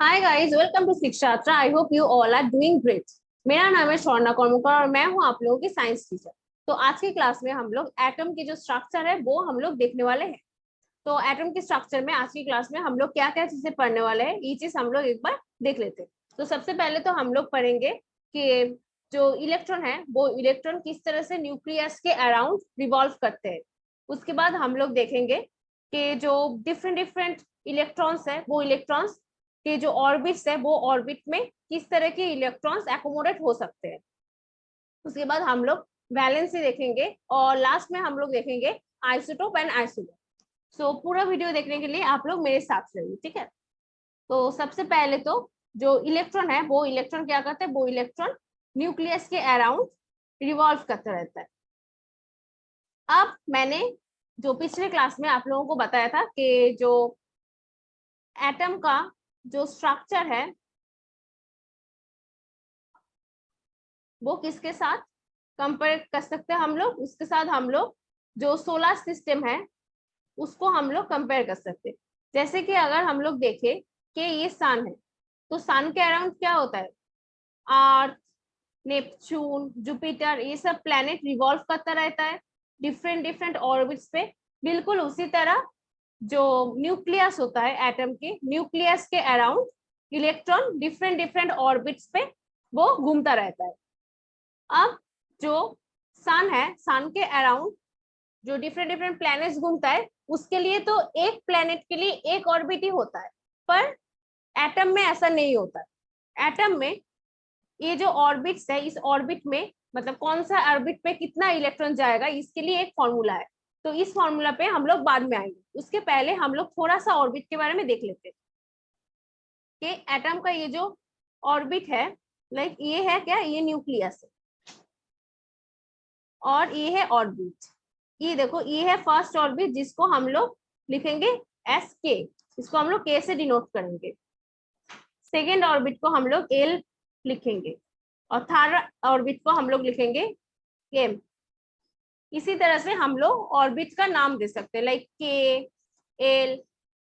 Hi guys, welcome to Shikshatra. I hope you all are doing great. मेरा नाम है स्वर्णा कर्मकर और मैं हूं आप लोगों की साइंस टीचर। तो आज की क्लास में हम लोग एटम की जो स्ट्रक्चर है वो हम लोग देखने वाले हैं। तो एटम के स्ट्रक्चर में आज की क्लास में हम लोग क्या क्या चीजें पढ़ने वाले हैं, ये चीज हम लोग एक बार देख लेते हैं। तो सबसे पहले तो हम लोग पढ़ेंगे कि जो इलेक्ट्रॉन है वो इलेक्ट्रॉन किस तरह से न्यूक्लियस के अराउंड रिवॉल्व करते हैं। उसके बाद हम लोग देखेंगे कि जो डिफरेंट डिफरेंट इलेक्ट्रॉन्स है वो इलेक्ट्रॉन्स के जो ऑर्बिट्स है वो ऑर्बिट में किस तरह के इलेक्ट्रॉन्स एकोमोडेट हो सकते हैं। उसके बाद हम लोग वैलेंसी देखेंगे और लास्ट में हम लोग देखेंगे आइसोटोप एंड आइसोटोप। सो पूरा वीडियो देखने के लिए आप लोग मेरे साथ रहिए, ठीक है। तो सबसे पहले तो जो इलेक्ट्रॉन है वो इलेक्ट्रॉन क्या करते हैं, वो इलेक्ट्रॉन न्यूक्लियस के अराउंड रिवॉल्व करता रहता है। अब मैंने जो पिछले क्लास में आप लोगों को बताया था कि जो एटम का जो स्ट्रक्चर है वो किसके साथ कंपेयर कर सकते हैं हम लोग, उसके साथ हम लोग जो सोलर सिस्टम है उसको हम लोग कंपेयर कर सकते हैं। जैसे कि अगर हम लोग देखें कि ये सन है तो सन के अराउंड क्या होता है, अर्थ, नेपच्यून, जुपिटर, ये सब प्लैनेट रिवॉल्व करता रहता है डिफरेंट डिफरेंट ऑर्बिट्स पे। बिल्कुल उसी तरह जो न्यूक्लियस होता है एटम के, न्यूक्लियस के around electron different different orbits पे वो घूमता रहता है। अब जो सन है, सन के अराउंड जो डिफरेंट डिफरेंट प्लैनेट्स घूमता है उसके लिए तो एक प्लैनेट के लिए एक ऑर्बिट ही होता है, पर एटम में ऐसा नहीं होता है। एटम में ये जो ऑर्बिट्स है, इस ऑर्बिट में मतलब कौन सा ऑर्बिट पे कितना इलेक्ट्रॉन जाएगा इसके लिए एक फॉर्मूला है। तो इस फॉर्मूला पे हम लोग बाद में आएंगे, उसके पहले हम लोग थोड़ा सा ऑर्बिट के बारे में देख लेते हैं कि एटम का ये जो ऑर्बिट है, लाइक ये है क्या, ये न्यूक्लियस है और ये है ऑर्बिट। ये देखो ये है फर्स्ट ऑर्बिट जिसको हम लोग लिखेंगे एस के, इसको हम लोग के से डिनोट करेंगे। सेकेंड ऑर्बिट को हम लोग एल लिखेंगे और थर्ड ऑर्बिट को हम लोग लिखेंगे एम। इसी तरह से हम लोग ऑर्बिट का नाम दे सकते हैं, लाइक के, एल,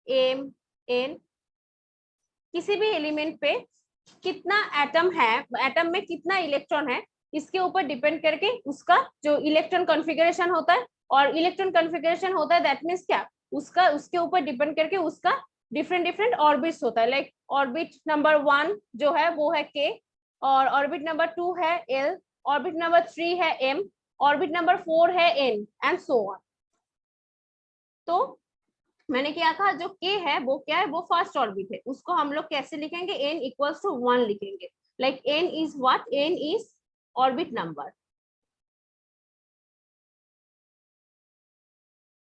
एम, एन। किसी भी एलिमेंट पे कितना एटम है, एटम में कितना इलेक्ट्रॉन है, इसके ऊपर डिपेंड करके उसका जो इलेक्ट्रॉन कॉन्फ़िगरेशन होता है, और इलेक्ट्रॉन कॉन्फ़िगरेशन होता है दैट मीन्स क्या, उसका उसके ऊपर डिपेंड करके उसका डिफरेंट डिफरेंट ऑर्बिट्स होता है। लाइक ऑर्बिट नंबर 1 जो है वो है के, और ऑर्बिट नंबर 2 है एल, ऑर्बिट नंबर 3 है एम, ऑर्बिट नंबर 4 है एन एंड सो ऑन। तो मैंने क्या कहा, जो के है वो क्या है, वो फर्स्ट ऑर्बिट है, उसको हम लोग कैसे लिखेंगे, n इक्वल्स टू 1 लिखेंगे। Like n is what, n is orbit number.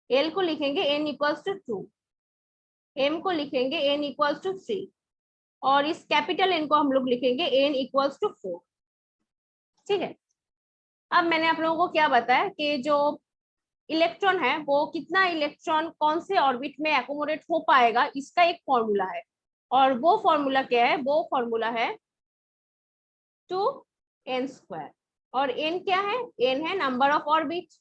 l को लिखेंगे n इक्वल्स टू 2, m को लिखेंगे n इक्वल्स टू 3, और इस कैपिटल n को हम लोग लिखेंगे n इक्वल्स टू 4। ठीक है। अब मैंने आप लोगों को क्या बताया कि जो इलेक्ट्रॉन है वो कितना इलेक्ट्रॉन कौन से ऑर्बिट में एकोमोडेट हो पाएगा, इसका एक फॉर्मूला है। और वो फॉर्मूला क्या है, वो फॉर्मूला है 2n²। और n क्या है, n है नंबर ऑफ ऑर्बिट।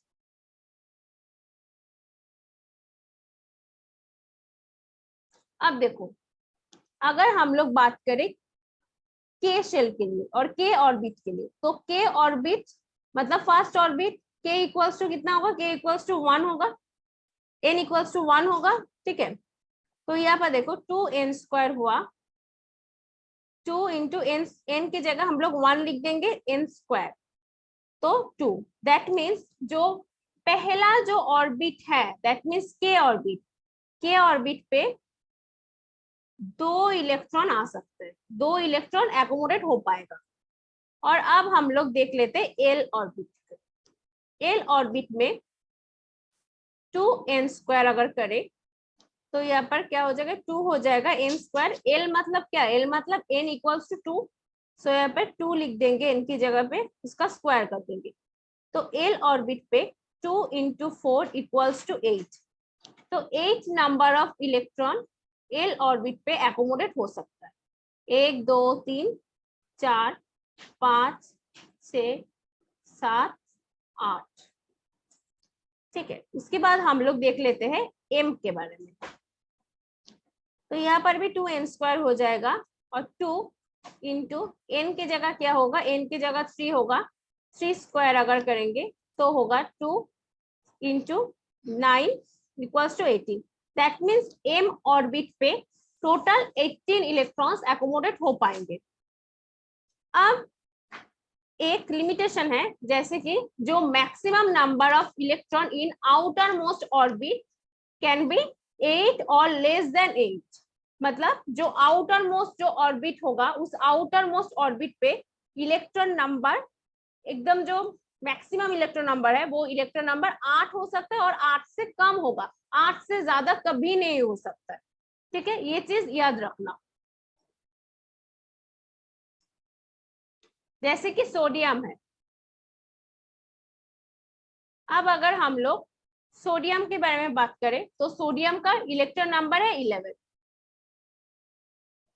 अब देखो, अगर हम लोग बात करें के शेल के लिए और के ऑर्बिट के लिए, तो के ऑर्बिट मतलब फर्स्ट ऑर्बिट के इक्वल्स टू कितना होगा, के इक्वल्स टू 1 होगा, n इक्वल्स टू 1 होगा। ठीक है। तो यहाँ पर देखो 2n² हुआ, 2 इंटू एन, एन की जगह हम लोग 1 लिख देंगे, n², तो 2। दैट मीन्स जो पहला जो ऑर्बिट है दैट मीन्स के ऑर्बिट, के ऑर्बिट पे 2 इलेक्ट्रॉन आ सकते हैं, 2 इलेक्ट्रॉन एकोमोडेट हो पाएगा। और अब हम लोग देख लेते हैं एल ऑर्बिट। एल ऑर्बिट में 2n² अगर करें तो यहाँ पर क्या हो जाएगा, 2 हो जाएगा n²। एल मतलब क्या, एल मतलब n इक्वल्स टू 2, सो यहाँ पे 2 लिख देंगे, n की जगह पे उसका स्क्वायर कर देंगे। तो एल ऑर्बिट पे 2 इंटू 4 इक्वल्स टू 8। तो 8 number of electron L orbit पे एकोमोडेट हो सकता है। 1 2 3 4 5 6 7 8। ठीक है। उसके बाद हम लोग देख लेते हैं एम के बारे में। तो यहाँ पर भी 2n² हो जाएगा, और 2 इंटू n की जगह क्या होगा, n की जगह 3 होगा, 3² अगर करेंगे तो होगा 2 into 9 equals to 18। That means m orbit पे टोटल 18 इलेक्ट्रॉन्स एकोमोडेट हो पाएंगे। अब एक लिमिटेशन है, जैसे कि जो maximum number of electron in outermost orbit can be 8 और लेस देन 8। मतलब जो आउटर मोस्ट जो ऑर्बिट होगा, उस आउटर मोस्ट ऑर्बिट पे इलेक्ट्रॉन नंबर एकदम जो मैक्सिमम इलेक्ट्रॉन नंबर है वो इलेक्ट्रॉन नंबर 8 हो सकता है, और 8 से कम होगा, 8 से ज्यादा कभी नहीं हो सकता है। ठीक है, ये चीज याद रखना। जैसे कि सोडियम है, अब अगर हम लोग सोडियम के बारे में बात करें तो सोडियम का इलेक्ट्रॉन नंबर है 11।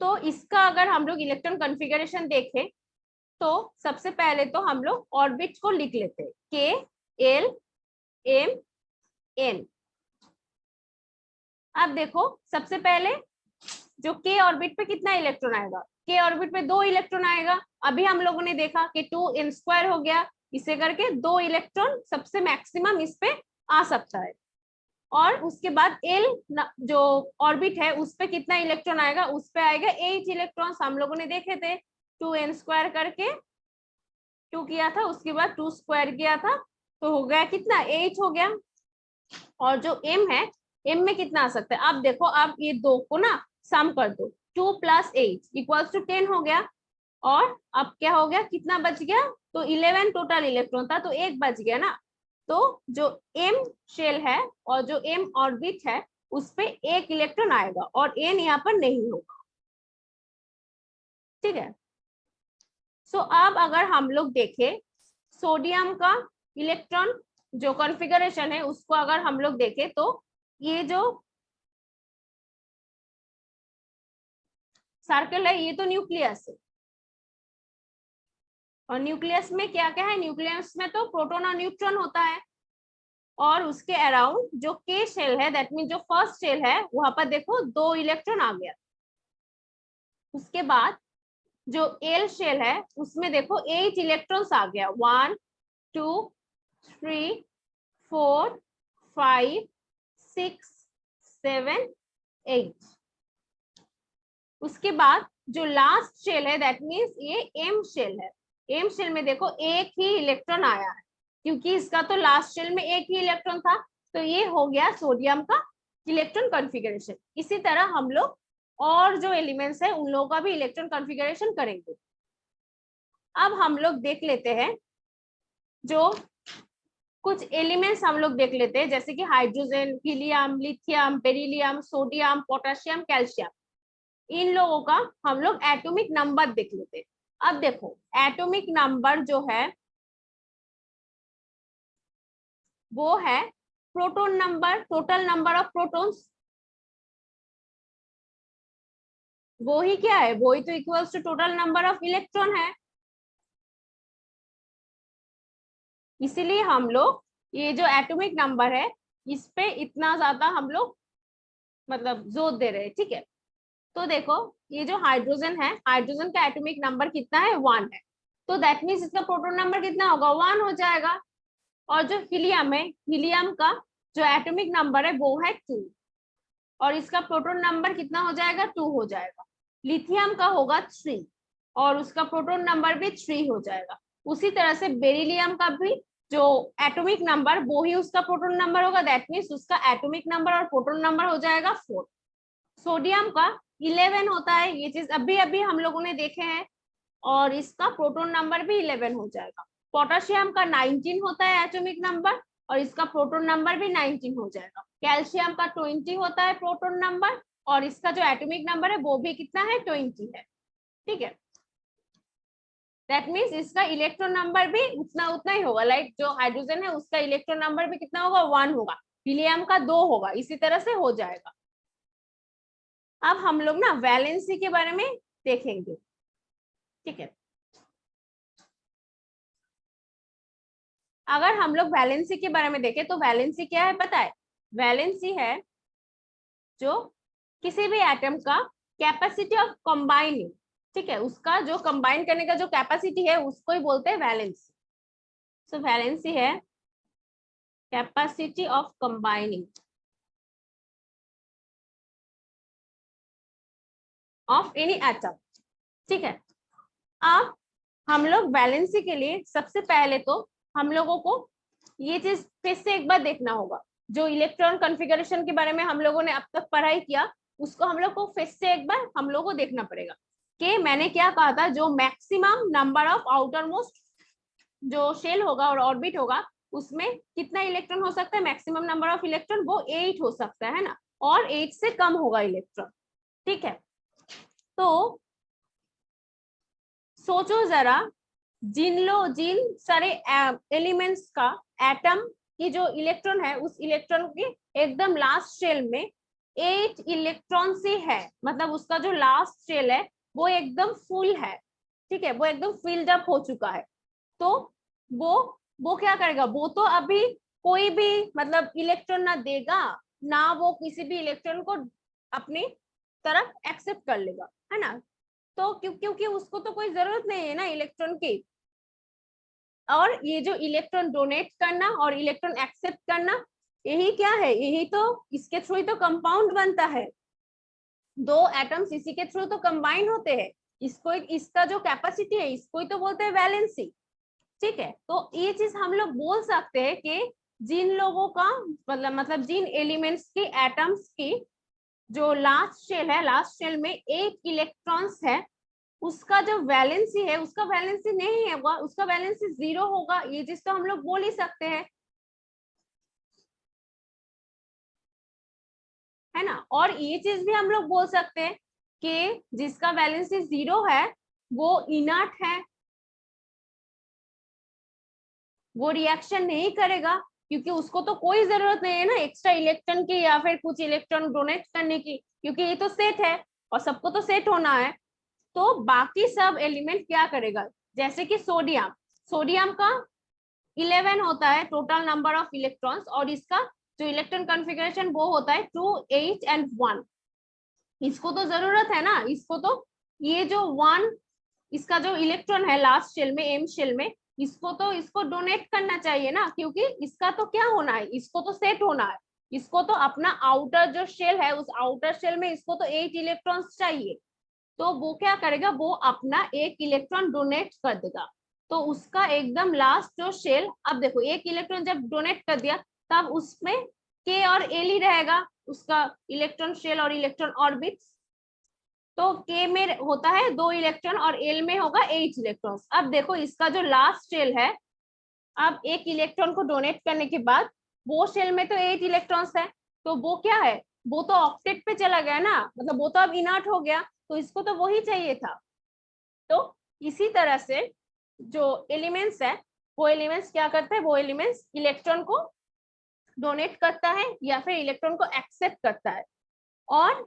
तो इसका अगर हम लोग इलेक्ट्रॉन कॉन्फ़िगरेशन देखें तो सबसे पहले तो हम लोग ऑर्बिट को लिख लेते हैं, के एल एम एन। अब देखो सबसे पहले जो के ऑर्बिट पे कितना इलेक्ट्रॉन आएगा, के ऑर्बिट पे 2 इलेक्ट्रॉन आएगा। अभी हम लोगों ने देखा कि 2n² हो गया, इसे करके 2 इलेक्ट्रॉन सबसे मैक्सिमम इस पे आ सकता है। और उसके बाद एल जो ऑर्बिट है उस पे कितना इलेक्ट्रॉन आएगा, उस पे आएगा 8 इलेक्ट्रॉन। हम लोगों ने देखे थे 2n² करके 2 किया था, उसके बाद 2² किया था, तो हो गया कितना 8 हो गया। और जो m है, m में कितना आ सकता है, अब देखो अब ये दो को ना सम कर दो, 2 + 8 इक्वल्स टू 10 हो गया। और अब क्या हो गया, कितना बच गया, तो 11 टोटल इलेक्ट्रॉन था, तो एक बच गया ना। तो जो m शेल है और जो m ऑर्बिट है उस पे एक इलेक्ट्रॉन आएगा, और n यहाँ पर नहीं होगा। ठीक है, सो अब अगर हम लोग देखें सोडियम का इलेक्ट्रॉन जो कॉन्फ़िगरेशन है उसको अगर हम लोग देखें तो ये जो सर्कल है ये तो न्यूक्लियस है, और न्यूक्लियस में क्या क्या है, न्यूक्लियस में तो प्रोटॉन और न्यूट्रॉन होता है। और उसके अराउंड जो के शेल है, दैट मीन जो फर्स्ट शेल है वहां पर देखो 2 इलेक्ट्रॉन आ गया। उसके बाद जो एल शेल है उसमें देखो 8 इलेक्ट्रॉन्स आ गया, 1 2 3 4 5 6 7 8। उसके बाद जो लास्ट शेल है दैट मीन्स ये एम शेल है, एम शेल में देखो एक ही इलेक्ट्रॉन आया है, क्योंकि इसका तो लास्ट शेल में एक ही इलेक्ट्रॉन था। तो ये हो गया सोडियम का इलेक्ट्रॉन कॉन्फ़िगरेशन। इसी तरह हम लोग और जो एलिमेंट्स है उन लोगों का भी इलेक्ट्रॉन कॉन्फ़िगरेशन करेंगे। अब हम लोग देख लेते हैं जो कुछ एलिमेंट्स हम लोग देख लेते हैं, जैसे कि hydrogen, helium, lithium, beryllium, sodium, potassium, calcium. इन लोगों का हम लोग एटॉमिक नंबर देख लेते हैं। अब देखो एटॉमिक नंबर जो है वो है proton number, total number of protons, वो ही क्या है, वो ही तो equals to total number of electron है। इसीलिए हम लोग ये जो एटॉमिक नंबर है इस पे इतना ज्यादा हम लोग मतलब जोर दे रहे हैं। ठीक है, तो देखो ये जो हाइड्रोजन है, हाइड्रोजन का एटॉमिक नंबर कितना है, 1 है, तो दैट मीन्स इसका प्रोटॉन नंबर कितना होगा, 1 हो जाएगा। और जो हीलियम है, हीलियम का जो एटॉमिक नंबर है वो है 2, और इसका प्रोटॉन नंबर कितना हो जाएगा, 2 हो जाएगा। लिथियम का होगा 3, और उसका प्रोटॉन नंबर भी 3 हो जाएगा। उसी तरह से बेरिलियम का भी जो एटॉमिक नंबर वो ही उसका प्रोटॉन नंबर होगा, दैट मीन्स उसका एटॉमिक नंबर और प्रोटॉन नंबर हो जाएगा 4। सोडियम का 11 होता है, ये चीज अभी अभी हम लोगों ने देखे हैं, और इसका प्रोटॉन नंबर भी 11 हो जाएगा। पोटेशियम का 19 होता है एटॉमिक नंबर, और इसका प्रोटॉन नंबर भी 19 हो जाएगा। कैल्शियम का 20 होता है प्रोटॉन नंबर, और इसका जो एटॉमिक नंबर है वो भी कितना है, 20 है। ठीक है, दैट मीन्स इसका इलेक्ट्रॉन नंबर भी उतना उतना ही होगा, लाइक जो हाइड्रोजन है उसका इलेक्ट्रॉन नंबर भी कितना होगा, 1 होगा, हीलियम का 2 होगा, इसी तरह से हो जाएगा। अब हम लोग ना वैलेंसी के बारे में देखेंगे। ठीक है, अगर हम लोग वैलेंसी के बारे में देखें तो वैलेंसी क्या है पता है, वैलेंसी है जो किसी भी एटम का कैपेसिटी ऑफ कंबाइनिंग, ठीक है, उसका जो कंबाइन करने का जो कैपेसिटी है उसको ही बोलते हैं वैलेंसी। सो वैलेंसी है capacity of combining of any atom, ठीक है। अब हम लोग वैलेंसी के लिए सबसे पहले तो हम लोगों को ये चीज फिर से एक बार देखना होगा, जो इलेक्ट्रॉन कॉन्फ़िगरेशन के बारे में हम लोगों ने अब तक पढ़ाई किया उसको हम लोग को फिर से एक बार हम लोग को देखना पड़ेगा कि मैंने क्या कहा था, जो maximum number of outer most जो शेल होगा और ऑर्बिट होगा उसमें कितना इलेक्ट्रॉन हो सकता है, मैक्सिमम नंबर ऑफ इलेक्ट्रॉन वो 8 हो सकता है ना, और 8 से कम होगा इलेक्ट्रॉन, ठीक है। तो सोचो जरा, जिन सारे एलिमेंट्स का एटम की जो इलेक्ट्रॉन है उस इलेक्ट्रॉन के एकदम लास्ट शेल में 8 इलेक्ट्रॉन से है, मतलब उसका जो लास्ट शेल है वो एकदम फुल है, ठीक है, वो एकदम फिल्ड अप हो चुका है। तो वो क्या करेगा, वो तो अभी कोई भी मतलब इलेक्ट्रॉन ना देगा ना वो किसी भी इलेक्ट्रॉन को अपनी तरफ एक्सेप्ट कर लेगा, है ना। तो क्योंकि उसको तो कोई जरूरत नहीं है ना इलेक्ट्रॉन की, और ये जो इलेक्ट्रॉन डोनेट करना और इलेक्ट्रॉन एक्सेप्ट करना यही क्या है, यही तो इसके थ्रू ही तो कंपाउंड बनता है, दो एटम्स इसी के थ्रू तो कंबाइन होते हैं, इसको इसका जो कैपेसिटी है इसको ही तो बोलते हैं वैलेंसी, ठीक है। तो ये चीज हम लोग बोल सकते हैं कि जिन लोगों का मतलब जिन एलिमेंट्स की एटम्स की जो लास्ट शेल है, लास्ट शेल में 8 इलेक्ट्रॉन्स है, उसका जो वैलेंसी है उसका वैलेंसी नहीं होगा, उसका वैलेंसी 0 होगा, ये चीज तो हम लोग बोल ही सकते हैं, है ना। और ये चीज भी हम लोग बोल सकते हैं कि जिसका वैलेंसी 0 है वो इनर्ट है, वो रिएक्शन नहीं करेगा क्योंकि उसको तो कोई जरूरत नहीं है ना एक्स्ट्रा इलेक्ट्रॉन की या फिर कुछ इलेक्ट्रॉन डोनेट करने की, क्योंकि ये तो सेट है और सबको तो सेट होना है। तो बाकी सब एलिमेंट क्या करेगा, जैसे कि सोडियम, सोडियम का 11 होता है टोटल नंबर ऑफ इलेक्ट्रॉन्स, और इसका जो इलेक्ट्रॉन कॉन्फ़िगरेशन वो होता है 2 8 एंड 1। इसको तो जरूरत है ना, इसको तो ये जो 1 इसका जो इलेक्ट्रॉन है लास्ट शेल में एम शेल में, इसको डोनेट करना चाहिए ना, क्योंकि इसका तो क्या होना है, इसको तो सेट होना है, इसको तो अपना आउटर जो शेल है उस आउटर शेल में इसको तो 8 इलेक्ट्रॉन्स चाहिए, तो वो क्या करेगा, वो अपना एक इलेक्ट्रॉन डोनेट कर देगा। तो उसका एकदम लास्ट जो शेल, अब देखो एक इलेक्ट्रॉन जब डोनेट कर दिया तब उसमें के और एल ही रहेगा, उसका इलेक्ट्रॉन शेल और इलेक्ट्रॉन ऑर्बिट। तो के में होता है 2 इलेक्ट्रॉन और एल में होगा 8 इलेक्ट्रॉन्स। अब देखो इसका जो लास्ट शेल है, अब एक इलेक्ट्रॉन को डोनेट करने के बाद वो शेल में तो 8 इलेक्ट्रॉन्स है, तो वो क्या है, वो तो ऑक्टेट पे चला गया ना, मतलब वो तो अब इनर्ट हो गया, तो इसको तो वही चाहिए था। तो इसी तरह से जो एलिमेंट्स है वो एलिमेंट्स क्या करते हैं, वो एलिमेंट्स इलेक्ट्रॉन को डोनेट करता है या फिर इलेक्ट्रॉन को एक्सेप्ट करता है, और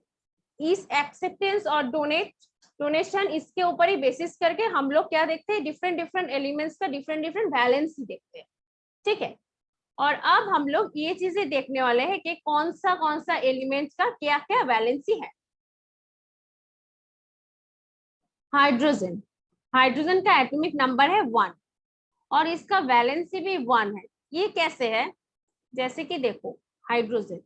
इस एक्सेप्टेंस और डोनेशन इसके ऊपर ही बेसिस करके हम लोग क्या देखते हैं, डिफरेंट डिफरेंट एलिमेंट्स का डिफरेंट डिफरेंट वैलेंसी देखते हैं, ठीक है। और अब हम लोग ये चीजें देखने वाले हैं कि कौन सा एलिमेंट्स का क्या क्या वैलेंसी है। हाइड्रोजन, हाइड्रोजन का एटॉमिक नंबर है 1 और इसका वैलेंसी भी 1 है। ये कैसे है, जैसे कि देखो हाइड्रोजन,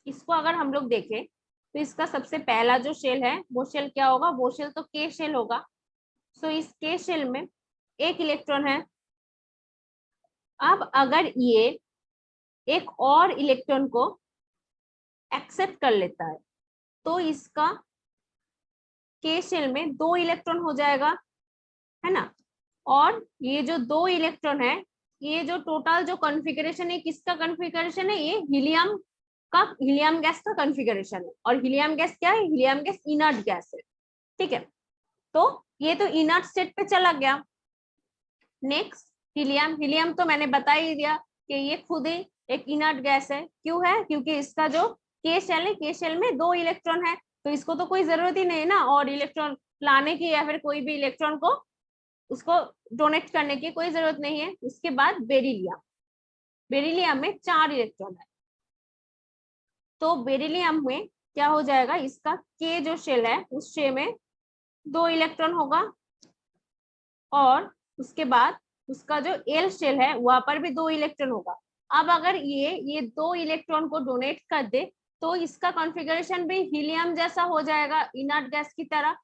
इसको अगर हम लोग देखें तो इसका सबसे पहला जो शेल है वो शेल क्या होगा, वो शेल तो के शेल होगा। सो इस के शेल में एक इलेक्ट्रॉन है। अब अगर ये एक और इलेक्ट्रॉन को एक्सेप्ट कर लेता है तो इसका के शेल में 2 इलेक्ट्रॉन हो जाएगा, है ना। और ये जो 2 इलेक्ट्रॉन है, ये जो टोटल जो कॉन्फ़िगरेशन है किसका कॉन्फ़िगरेशन है, ये हीलियम गैस का कॉन्फ़िगरेशन है। और हीलियम गैस क्या है, हीलियम गैस इनर्ट गैस है, ठीक है। तो ये तो इनर्ट स्टेट पे चला गया। नेक्स्ट हीलियम, हीलियम तो मैंने बता ही दिया कि ये खुद ही एक इनर्ट गैस है। क्यों है, क्योंकि इसका जो के शेल है, के शेल में 2 इलेक्ट्रॉन है, तो इसको तो कोई जरूरत ही नहीं है ना और इलेक्ट्रॉन लाने की या फिर कोई भी इलेक्ट्रॉन को उसको डोनेट करने की कोई जरूरत नहीं है। उसके बाद बेरिलियम, बेरिलियम में 4 इलेक्ट्रॉन है। तो बेरिलियम में क्या हो जाएगा, इसका के जो शेल है उस शेल में 2 इलेक्ट्रॉन होगा, और उसके बाद उसका जो एल शेल है वहां पर भी 2 इलेक्ट्रॉन होगा। अब अगर ये 2 इलेक्ट्रॉन को डोनेट कर दे तो इसका कॉन्फ़िगरेशन भी हीलियम जैसा हो जाएगा, इनर्ट गैस की तरह।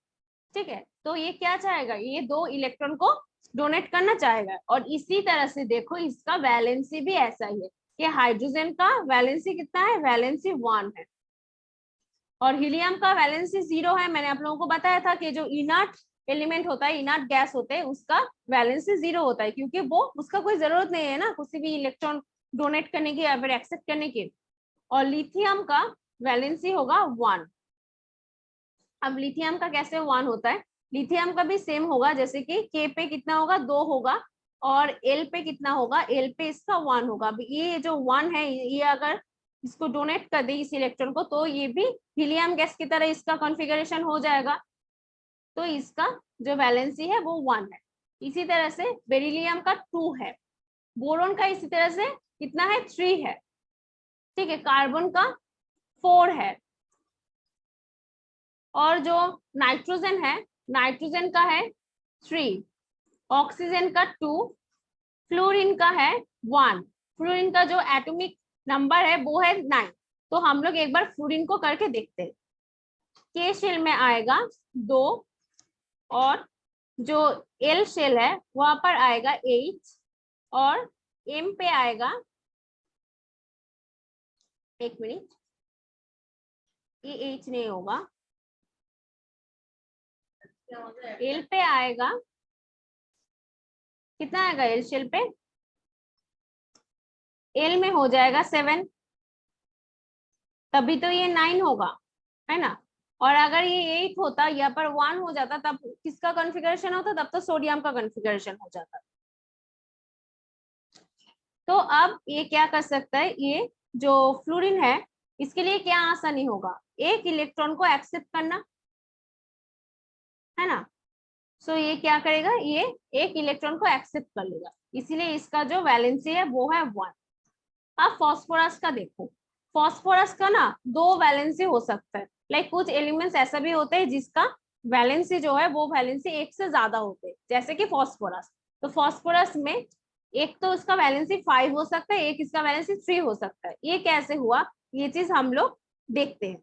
ठीक है, तो ये क्या चाहेगा, ये 2 इलेक्ट्रॉन को डोनेट करना चाहेगा। और इसी तरह से देखो इसका वैलेंसी भी ऐसा ही है कि हाइड्रोजन का वैलेंसी कितना है, वैलेंसी 1 है, और हीलियम का वैलेंसी 0 है। मैंने आप लोगों को बताया था कि जो इनर्ट एलिमेंट होता है, इनर्ट गैस होते हैं, उसका वैलेंसी 0 होता है, क्योंकि वो उसका कोई जरूरत नहीं है ना किसी भी इलेक्ट्रॉन डोनेट करने की या फिर एक्सेप्ट करने की। और लिथियम का वैलेंसी होगा 1। अब लिथियम का कैसे 1 होता है, लिथियम का भी सेम होगा, जैसे कि के पे कितना होगा, 2 होगा, और एल पे कितना होगा, एल पे इसका 1 होगा। अब ये जो 1 है, ये अगर इसको डोनेट कर दे इस इलेक्ट्रॉन को, तो ये भी हीलियम गैस की तरह इसका कॉन्फ़िगरेशन हो जाएगा। तो इसका जो वैलेंसी है वो 1 है। इसी तरह से बेरिलियम का 2 है, बोरोन का इसी तरह से कितना है, 3 है। ठीक है, कार्बन का 4 है, और जो नाइट्रोजन है, नाइट्रोजन का है 3, ऑक्सीजन का 2, फ्लोरीन का है 1। फ्लोरीन का जो एटॉमिक नंबर है वो है 9। तो हम लोग एक बार फ्लोरीन को करके देखते हैं। के शेल में आएगा 2, और जो एल शेल है वहां पर आएगा 8, और एम पे आएगा, एक मिनट, ये 8 नहीं होगा, एल पे आएगा, कितना आएगा एल शेल पे, एल में हो जाएगा 7, तभी तो ये 9 होगा, है ना। और अगर ये 8 होता, यहाँ पर 1 हो जाता, तब किसका कॉन्फ़िगरेशन होता, तब तो सोडियम का कॉन्फ़िगरेशन हो जाता। तो अब ये क्या कर सकता है, ये जो फ्लोरीन है इसके लिए क्या आसानी होगा, एक इलेक्ट्रॉन को एक्सेप्ट करना, है ना। सो ये क्या करेगा, ये एक इलेक्ट्रॉन को एक्सेप्ट कर लेगा, इसीलिए इसका जो वैलेंसी है वो है 1। अब फास्फोरस का देखो, फास्फोरस का ना 2 वैलेंसी हो सकता है। लाइक कुछ एलिमेंट्स ऐसा भी होते हैं जिसका वैलेंसी जो है वो वैलेंसी 1 से ज्यादा होते हैं, जैसे कि फास्फोरस। तो फास्फोरस में एक तो इसका वैलेंसी 5 हो सकता है, एक इसका वैलेंसी 3 हो सकता है। ये कैसे हुआ, ये चीज हम लोग देखते हैं।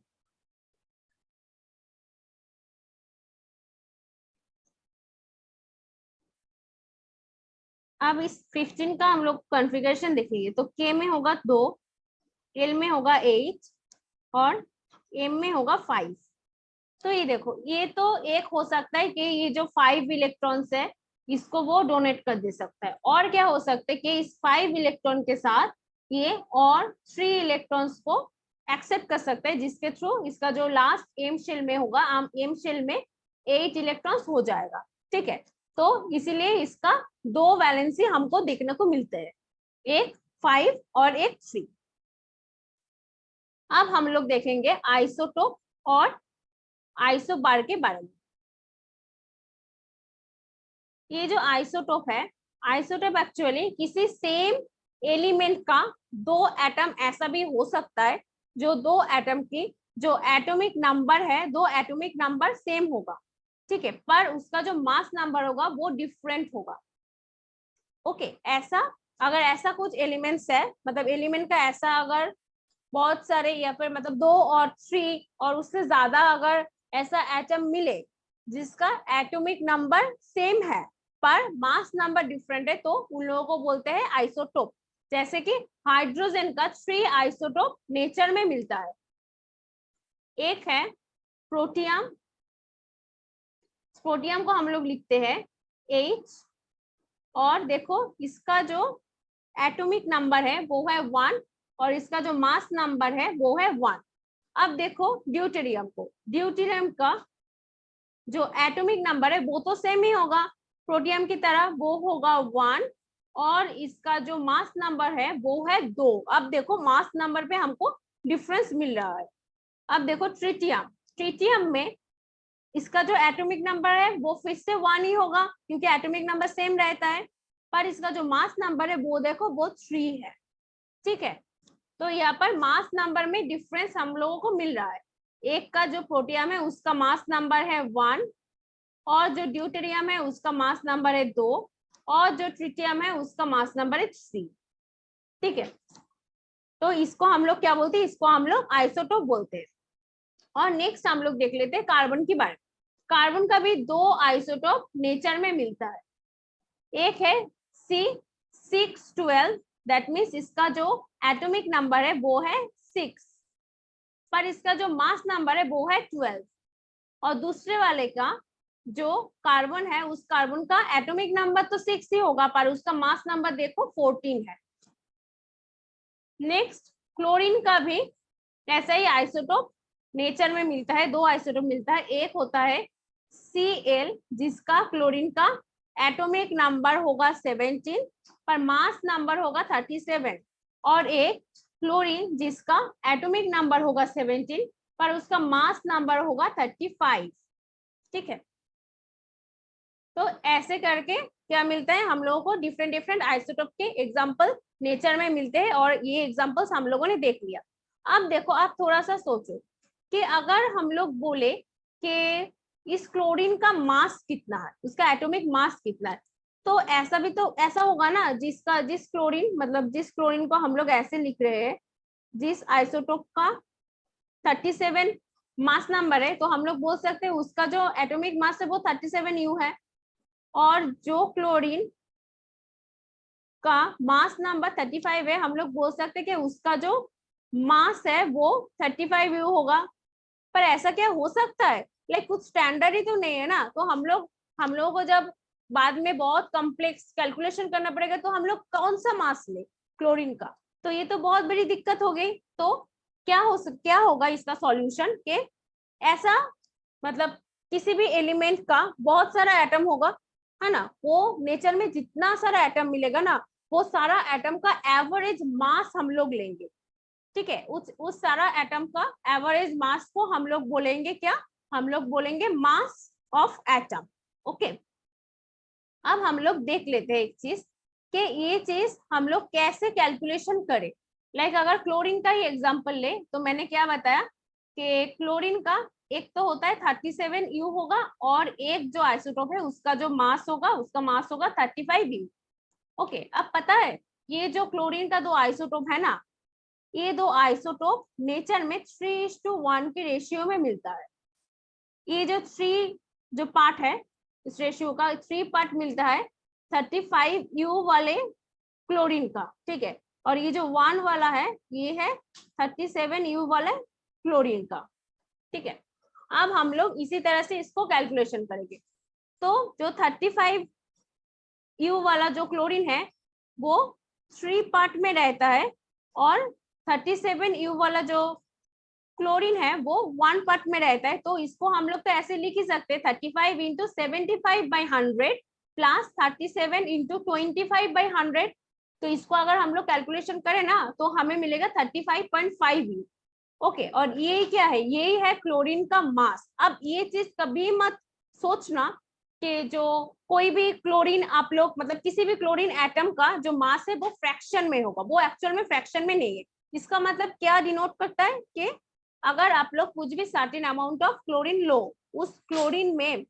अब इस 15 का हम लोग कॉन्फ़िगरेशन देखेंगे, तो के में होगा 2, एल में होगा 8, और एम में होगा 5। तो ये देखो, ये तो एक हो सकता है कि ये जो 5 इलेक्ट्रॉन्स है इसको वो डोनेट कर दे सकता है, और क्या हो सकता है कि इस 5 इलेक्ट्रॉन के साथ ये और 3 इलेक्ट्रॉन्स को एक्सेप्ट कर सकता है, जिसके थ्रू इसका जो लास्ट एम शेल में होगा, एम शेल में 8 इलेक्ट्रॉन्स हो जाएगा। ठीक है, तो इसीलिए इसका 2 वैलेंसी हमको देखने को मिलते हैं, एक 5 और एक 3। अब हम लोग देखेंगे आइसोटोप और आइसोबार के बारे में। ये जो आइसोटोप है, आइसोटोप एक्चुअली किसी सेम एलिमेंट का 2 एटम ऐसा भी हो सकता है जो 2 एटम की जो एटॉमिक नंबर है, 2 एटॉमिक नंबर सेम होगा, ठीक है, पर उसका जो मास नंबर होगा वो डिफरेंट होगा। ओके, ऐसा अगर ऐसा कुछ एलिमेंट्स है, मतलब एलिमेंट का ऐसा अगर बहुत सारे या फिर मतलब 2 और 3 और उससे ज्यादा अगर ऐसा एटम मिले जिसका एटॉमिक नंबर सेम है पर मास नंबर डिफरेंट है, तो उन लोगों को बोलते हैं आइसोटोप। जैसे कि हाइड्रोजन का 3 आइसोटोप नेचर में मिलता है। एक है प्रोटियम, प्रोटियम को हम लोग लिखते हैं H, और देखो इसका जो एटॉमिक नंबर है वो है 1, और इसका जो मास नंबर है वो है 1। अब देखो ड्यूटेरियम को, ड्यूटेरियम का जो एटॉमिक नंबर है वो तो सेम ही होगा प्रोटियम की तरह, वो होगा 1, और इसका जो मास नंबर है वो है 2। अब देखो मास नंबर पे हमको डिफरेंस मिल रहा है। अब देखो ट्रिटियम, ट्रिटियम में इसका जो एटॉमिक नंबर है वो फिर से 1 ही होगा क्योंकि एटॉमिक नंबर सेम रहता है, पर इसका जो मास नंबर है वो देखो वो 3 है। ठीक है। तो यहाँ पर मास नंबर में डिफरेंस हम लोगों को मिल रहा है। एक का जो प्रोटियम है उसका मास नंबर है 1, और जो ड्यूटेरियम है उसका मास नंबर है 2, और जो ट्रिटियम है उसका मास नंबर है 3। ठीक है, तो इसको हम लोग क्या बोलते हैं, इसको हम लोग आइसोटोप बोलते हैं। और नेक्स्ट हम लोग देख लेते हैं कार्बन की बारे में। कार्बन का भी 2 आइसोटोप नेचर में मिलता है। एक है C612, दैट मीन्स इसका जो एटॉमिक नंबर है वो है 6, पर इसका जो मास नंबर है वो है 12। और दूसरे वाले का जो कार्बन है, उस कार्बन का एटॉमिक नंबर तो 6 ही होगा, पर उसका मास नंबर देखो 14 है। नेक्स्ट क्लोरीन का भी ऐसा ही आइसोटोप नेचर में मिलता है। 2 आइसोटोप मिलता है। एक होता है Cl, जिसका क्लोरीन का एटॉमिक नंबर होगा 17 पर मास नंबर होगा 37, और एक क्लोरीन जिसका एटॉमिक नंबर होगा 17 पर उसका मास नंबर होगा 35। ठीक है, तो ऐसे करके क्या मिलता है हम लोगों को, डिफरेंट डिफरेंट आइसोटोप के एग्जांपल नेचर में मिलते हैं, और ये एग्जांपल्स हम लोगों ने देख लिया। अब देखो, आप थोड़ा सा सोचो कि अगर हम लोग बोले कि इस क्लोरीन का मास कितना है, उसका एटॉमिक मास कितना है, तो ऐसा भी तो ऐसा होगा ना, जिस क्लोरीन, मतलब जिस क्लोरीन को हम लोग ऐसे लिख रहे हैं, जिस आइसोटोप का 37 मास नंबर है, तो हम लोग बोल सकते हैं उसका जो एटॉमिक मास है वो 37U है। और जो क्लोरीन का मास नंबर 35 है, हम लोग बोल सकते हैं कि उसका जो मास है वो 35U होगा। पर ऐसा क्या हो सकता है? लाइक कुछ स्टैंडर्ड ही तो नहीं है ना। तो हम लोगों को जब बाद में बहुत कॉम्प्लेक्स कैलकुलेशन करना पड़ेगा, तो हम लोग कौन सा मास ले क्लोरीन का? तो ये तो बहुत बड़ी दिक्कत हो गई। तो क्या होगा इसका सॉल्यूशन के ऐसा, मतलब किसी भी एलिमेंट का बहुत सारा एटम होगा, है ना, वो नेचर में जितना सारा एटम मिलेगा ना, वो सारा एटम का एवरेज मास हम लोग लेंगे। ठीक है, उस सारा एटम का एवरेज मास को हम लोग बोलेंगे क्या? हम लोग बोलेंगे मास ऑफ एटम। ओके, अब हम लोग देख लेते हैं एक चीज कि ये चीज हम लोग कैसे कैलकुलेशन करें। लाइक अगर क्लोरीन का ही एग्जांपल ले, तो मैंने क्या बताया कि क्लोरीन का एक तो होता है 37U होगा, और एक जो आइसोटोप है उसका जो मास होगा, उसका मास होगा 35U। ओके, अब पता है ये जो क्लोरीन का 2 आइसोटोप है ना, ये 2 आइसोटोप नेचर में 3:1 के रेशियो में मिलता है। ये जो 3 जो पार्ट है, इस रेशियो का 3 पार्ट मिलता है 35U वाले क्लोरीन का। ठीक है, और ये जो 1 वाला है ये है 37U वाले क्लोरीन का। ठीक है, अब हम लोग इसी तरह से इसको कैलकुलेशन करेंगे। तो जो 35U वाला जो क्लोरीन है वो 3 पार्ट में रहता है, और 37U वाला जो क्लोरीन है वो 1 पार्ट में रहता है। तो इसको हम लोग तो ऐसे लिख ही सकते हैं 35 इंटू 75/100 प्लस 37 इंटू 25/100। तो इसको अगर हम लोग कैलकुलेशन करें ना, तो हमें मिलेगा 35.5। ओके, और ये क्या है? यही है क्लोरीन का मास। अब ये चीज कभी मत सोचना कि जो कोई भी क्लोरीन आप लोग, मतलब किसी भी क्लोरीन एटम का जो मास है वो फ्रैक्शन में होगा। वो एक्चुअल में फ्रैक्शन में नहीं है। इसका मतलब क्या डिनोट करता है कि अगर आप लोग कुछ भी सर्टेन अमाउंट ऑफ क्लोरीन लो, उस क्लोरीन में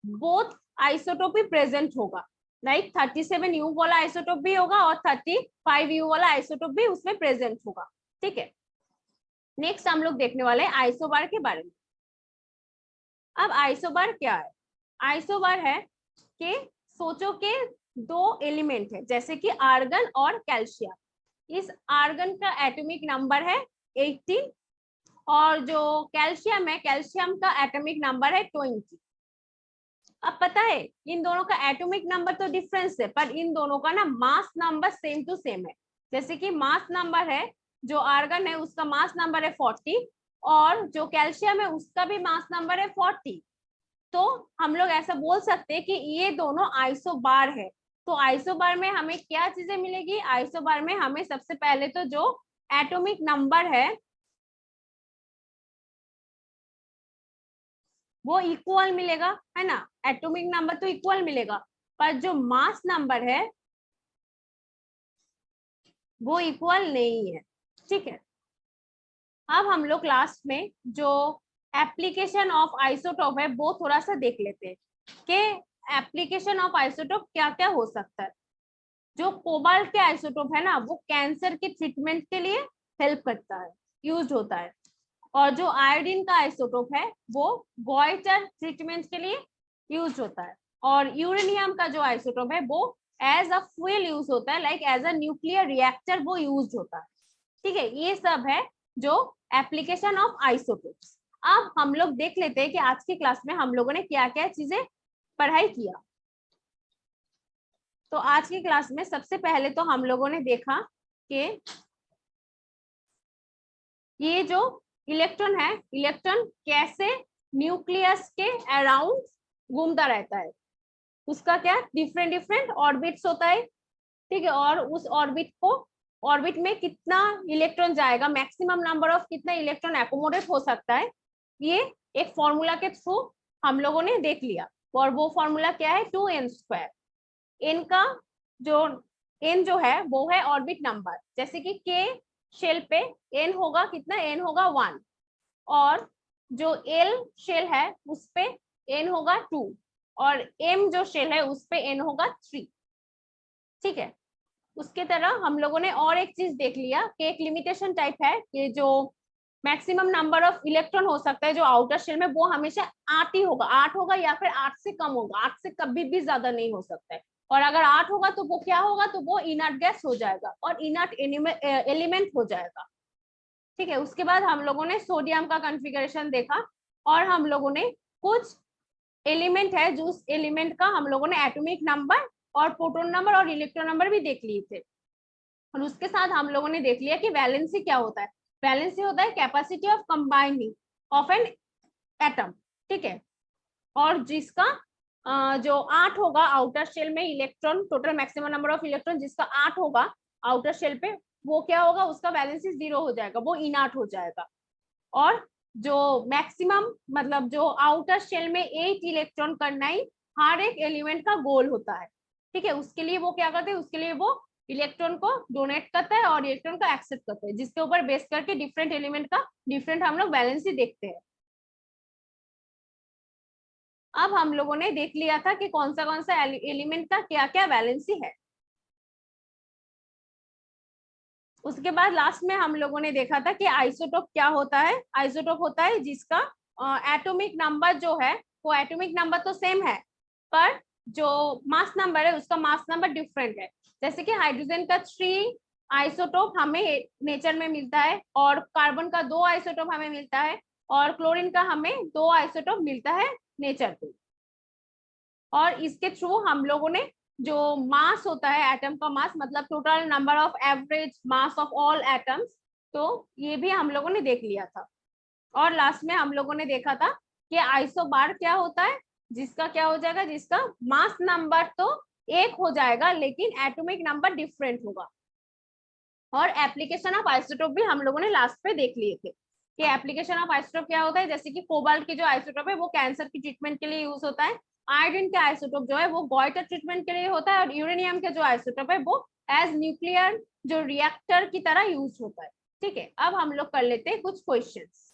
बोथ आइसोटोप भी प्रेजेंट होगा। लाइक 37U वाला आइसोटोप भी होगा और 35U वाला आइसोटोप भी उसमें प्रेजेंट होगा। ठीक है, नेक्स्ट हम लोग देखने वाले हैं आइसोबार के बारे में। अब आइसोबार क्या है? आइसोबार है कि सोचो के 2 एलिमेंट है, जैसे कि आर्गन और कैल्शियम। इस आर्गन का एटॉमिक नंबर है 18, और जो कैल्शियम है, कैल्शियम का एटॉमिक नंबर है 20। अब पता है इन दोनों का एटॉमिक नंबर तो डिफरेंस है, पर इन दोनों का ना mass number same to same है। जैसे कि मास नंबर है, जो आर्गन है उसका मास नंबर है 40, और जो कैल्शियम है उसका भी मास नंबर है 40। तो हम लोग ऐसा बोल सकते हैं कि ये दोनों आइसोबार है। तो आइसोबार में हमें क्या चीजें मिलेगी? आइसोबार में हमें सबसे पहले तो जो एटॉमिक नंबर है वो इक्वल मिलेगा, है ना। एटॉमिक नंबर तो इक्वल मिलेगा, पर जो मास नंबर है वो इक्वल नहीं है। ठीक है, अब हम लोग लास्ट में जो एप्लीकेशन ऑफ आइसोटोप है वो थोड़ा सा देख लेते हैं कि एप्लीकेशन ऑफ आइसोटोप क्या क्या हो सकता है। जो कोबाल्ट के आइसोटोप है ना, वो कैंसर के ट्रीटमेंट के लिए हेल्प करता है, यूज होता है। और जो आयोडीन का आइसोटोप है वो गॉइटर ट्रीटमेंट के लिए यूज होता है। और यूरेनियम का जो आइसोटोप है वो एज अ फ्यूल यूज होता है, like as a nuclear reactor वो यूज होता है। ठीक है, ये सब है जो एप्लीकेशन ऑफ आइसोटोप्स। अब हम लोग देख लेते हैं कि आज की क्लास में हम लोगों ने क्या क्या चीजें पढ़ाई किया। तो आज की क्लास में सबसे पहले तो हम लोगों ने देखा कि ये जो इलेक्ट्रॉन है, इलेक्ट्रॉन कैसे न्यूक्लियस के अराउंड घूमता रहता है, उसका क्या डिफरेंट डिफरेंट ऑर्बिट्स होता है। ठीक है, और उस ऑर्बिट को, ऑर्बिट में कितना इलेक्ट्रॉन जाएगा, मैक्सिमम नंबर ऑफ कितना इलेक्ट्रॉन एकोमोडेट हो सकता है, ये एक फॉर्मूला के थ्रू हम लोगों ने देख लिया। और वो फॉर्मूला क्या है, 2n²। एन का जो एन जो है वो है ऑर्बिट नंबर, जैसे कि के शेल पे एन होगा कितना, एन होगा 1। और जो एल शेल है उस पे एन होगा 2, और एम जो शेल है उस पे एन होगा 3। ठीक है, उसके तरह हम लोगों ने और एक चीज देख लिया कि एक लिमिटेशन टाइप है कि जो मैक्सिमम नंबर ऑफ इलेक्ट्रॉन हो सकता है जो आउटर शेल में, वो हमेशा 8 ही होगा, 8 होगा या फिर 8 से कम होगा, 8 से कभी भी ज्यादा नहीं हो सकता है। और अगर 8 होगा तो वो क्या होगा, तो वो इनर्ट गैस हो जाएगा और इनर्ट एलिमेंट हो जाएगा। ठीक है, उसके बाद हम लोगों ने सोडियम का कॉन्फ़िगरेशन देखा, और हम लोगों ने कुछ एलिमेंट है जो उस एलिमेंट का हम लोगों ने एटॉमिक नंबर और प्रोटॉन नंबर और इलेक्ट्रॉन नंबर भी देख लिए थे। और उसके साथ हम लोगों ने देख लिया कि वैलेंसी क्या होता है। वैलेंसी होता है capacity of combining of an atom. ठीक है, और जिसका जो 8 होगा आउटर शेल में electron, total maximum number of electron जिसका 8 होगा आउटर शेल पे, वो क्या होगा, उसका वैलेंसी 0 हो जाएगा, वो इनर्ट हो जाएगा। और जो मैक्सिमम मतलब जो आउटर शेल में 8 इलेक्ट्रॉन करना ही हर एक एलिमेंट का गोल होता है। ठीक है, उसके लिए वो क्या करते हैं, उसके लिए वो इलेक्ट्रॉन को डोनेट करता है और इलेक्ट्रॉन को एक्सेप्ट करता है, जिसके ऊपर बेस करके डिफरेंट एलिमेंट का डिफरेंट हम लोग वैलेंसी देखते हैं। अब हम लोगों ने देख लिया था कि कौन सा एलिमेंट का क्या क्या वैलेंसी है। उसके बाद लास्ट में हम लोगों ने देखा था कि आइसोटोप क्या होता है। आइसोटोप होता है जिसका एटॉमिक नंबर जो है, वो एटॉमिक नंबर तो सेम है पर जो मास नंबर है उसका मास नंबर डिफरेंट है। जैसे कि हाइड्रोजन का 3 आइसोटोप हमें नेचर में मिलता है, और कार्बन का 2 आइसोटोप हमें मिलता है, और क्लोरीन का हमें 2 आइसोटोप मिलता है नेचर पे। और इसके थ्रू हम लोगों ने जो मास होता है, एटम का मास मतलब total number of average mass of all atoms, तो ये भी हम लोगों ने देख लिया था। और लास्ट में हम लोगों ने देखा था कि आइसोबार क्या होता है, जिसका क्या हो जाएगा, जिसका मास नंबर तो एक हो जाएगा लेकिन एटॉमिक नंबर डिफरेंट होगा। और एप्लीकेशन ऑफ आइसोटोप भी हम लोगों ने लास्ट पे देख लिए थे कि एप्लीकेशन ऑफ आइसोटोप क्या होता है। जैसे कि कोबाल्ट की जो आइसोटोप है वो कैंसर की ट्रीटमेंट के लिए यूज होता है, आयोडीन के आइसोटोप जो है वो गॉइटर ट्रीटमेंट के लिए होता है, और यूरेनियम के जो आइसोटोप है वो एज न्यूक्लियर जो रिएक्टर की तरह यूज होता है। ठीक है, अब हम लोग कर लेते हैं कुछ questions.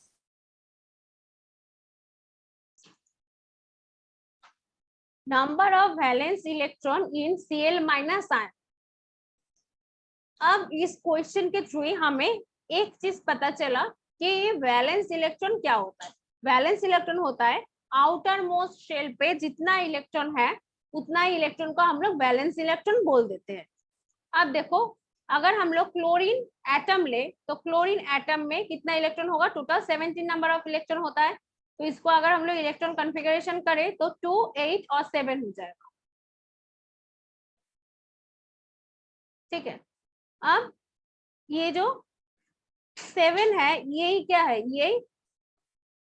Number of valence electron in Cl- ion. अब इस क्वेश्चन के थ्रू ही हमें एक चीज पता चला कि ये वैलेंस इलेक्ट्रॉन क्या होता है। वैलेंस इलेक्ट्रॉन होता है आउटर मोस्ट शेल पे जितना इलेक्ट्रॉन है उतना ही इलेक्ट्रॉन को हम लोग वैलेंस इलेक्ट्रॉन बोल देते हैं। अब देखो, अगर हम लोग क्लोरीन एटम ले तो क्लोरीन एटम में कितना इलेक्ट्रॉन होगा, टोटल 17 नंबर ऑफ इलेक्ट्रॉन होता है। तो इसको अगर हम लोग इलेक्ट्रॉन कॉन्फ़िगरेशन करें तो 2, 8 और 7 हो जाएगा। ठीक है, अब ये जो 7 है ये क्या है, ये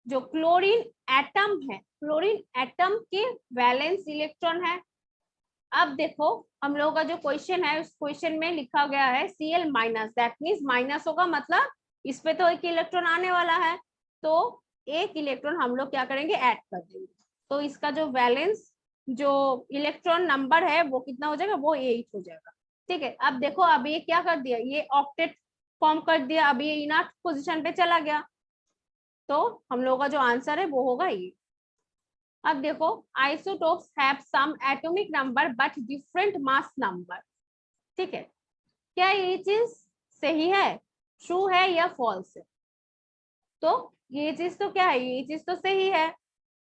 जो क्लोरीन एटम है, क्लोरीन एटम के वैलेंस इलेक्ट्रॉन है। अब देखो हम लोगों का जो क्वेश्चन है उस क्वेश्चन में लिखा गया है Cl-, दैट मींस माइनस होगा, मतलब इस पे तो एक इलेक्ट्रॉन आने वाला है, तो एक इलेक्ट्रॉन हम लोग क्या करेंगे, ऐड कर देंगे। तो इसका जो वैलेंस जो इलेक्ट्रॉन नंबर है वो कितना हो जाएगा, वो 8 हो जाएगा। ठीक है, अब देखो अब ये क्या कर दिया, ये ऑक्टेट फॉर्म कर दिया, अब ये इनएक्टिव पोजीशन पे चला गया, तो हम लोगों का जो आंसर है वो होगा ये। अब देखो isotopes have same atomic number but different mass number. ठीक है, क्या ये चीज सही है, ट्रू है या फॉल्स है? तो ये चीज तो क्या है, ये चीज तो सही है,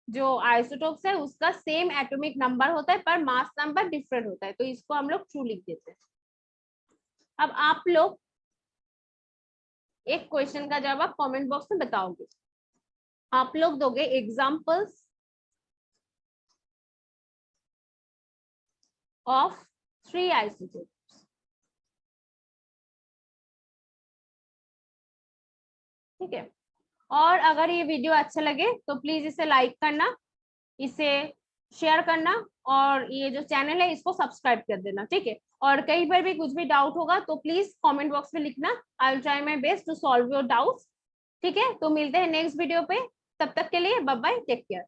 जो आइसोटोप्स है उसका सेम एटॉमिक नंबर होता है पर मास नंबर डिफरेंट होता है, तो इसको हम लोग ट्रू लिख देते हैं। अब आप लोग एक क्वेश्चन का जवाब आप कमेंट बॉक्स में बताओगे, आप लोग दोगे एग्जांपल्स ऑफ 3 आइसोटोप्स। ठीक है, और अगर ये वीडियो अच्छा लगे तो प्लीज इसे लाइक करना, इसे शेयर करना, और ये जो चैनल है इसको सब्सक्राइब कर देना। ठीक है, और कहीं पर भी कुछ भी डाउट होगा तो प्लीज कमेंट बॉक्स में लिखना, I will try my best to solve your doubts. ठीक है, तो मिलते हैं नेक्स्ट वीडियो पे, तब तक के लिए बाय बाय, टेक केयर।